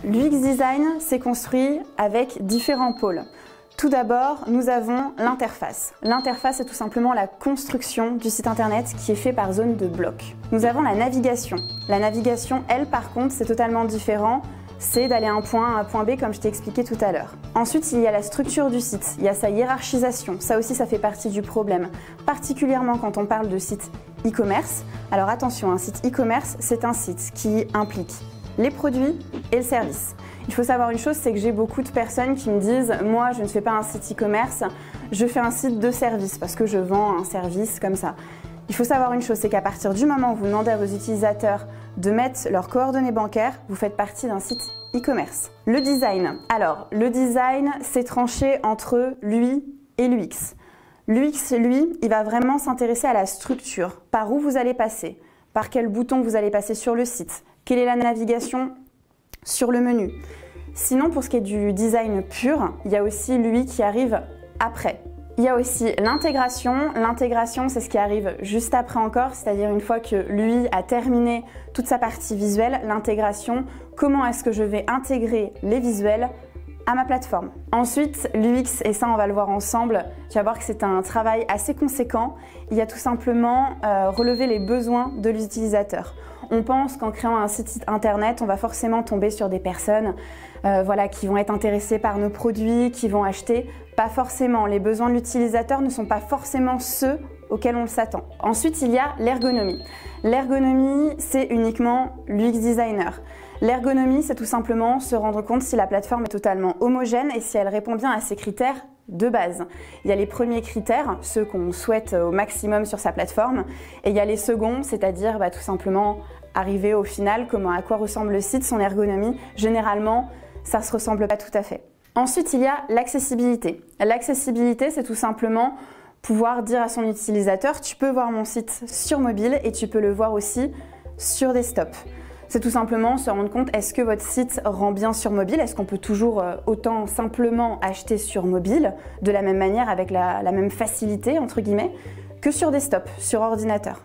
L'UX design s'est construit avec différents pôles. Tout d'abord, nous avons l'interface. L'interface, c'est tout simplement la construction du site internet qui est fait par zone de blocs. Nous avons la navigation. La navigation, elle, par contre, c'est totalement différent. C'est d'aller d'un point A à un point B, comme je t'ai expliqué tout à l'heure. Ensuite, il y a la structure du site. Il y a sa hiérarchisation. Ça aussi, ça fait partie du problème. Particulièrement quand on parle de site e-commerce. Alors attention, un site e-commerce, c'est un site qui implique les produits et le service. Il faut savoir une chose, c'est que j'ai beaucoup de personnes qui me disent « Moi, je ne fais pas un site e-commerce, je fais un site de service parce que je vends un service comme ça. » Il faut savoir une chose, c'est qu'à partir du moment où vous demandez à vos utilisateurs de mettre leurs coordonnées bancaires, vous faites partie d'un site e-commerce. Le design. Alors, le design, c'est tranché entre l'UI et l'UX. L'UX, lui, il va vraiment s'intéresser à la structure, par où vous allez passer, par quel bouton vous allez passer sur le site, quelle est la navigation sur le menu. Sinon, pour ce qui est du design pur, il y a aussi l'UI qui arrive après. Il y a aussi l'intégration. L'intégration, c'est ce qui arrive juste après encore, c'est-à-dire une fois que l'UI a terminé toute sa partie visuelle, l'intégration, comment est-ce que je vais intégrer les visuels à ma plateforme. Ensuite, l'UX, et ça on va le voir ensemble, tu vas voir que c'est un travail assez conséquent. Il y a tout simplement relever les besoins de l'utilisateur. On pense qu'en créant un site internet, on va forcément tomber sur des personnes qui vont être intéressées par nos produits, qui vont acheter. Pas forcément. Les besoins de l'utilisateur ne sont pas forcément ceux auxquels on s'attend. Ensuite, il y a l'ergonomie. L'ergonomie, c'est uniquement l'UX designer. L'ergonomie, c'est tout simplement se rendre compte si la plateforme est totalement homogène et si elle répond bien à ses critères de base. Il y a les premiers critères, ceux qu'on souhaite au maximum sur sa plateforme, et il y a les seconds, c'est-à-dire tout simplement arriver au final, à quoi ressemble le site, son ergonomie. Généralement, ça ne se ressemble pas tout à fait. Ensuite, il y a l'accessibilité. L'accessibilité, c'est tout simplement pouvoir dire à son utilisateur, tu peux voir mon site sur mobile et tu peux le voir aussi sur desktop. C'est tout simplement se rendre compte, est-ce que votre site rend bien sur mobile? Est-ce qu'on peut toujours autant simplement acheter sur mobile, de la même manière, avec la même facilité, entre guillemets, que sur desktop, sur ordinateur?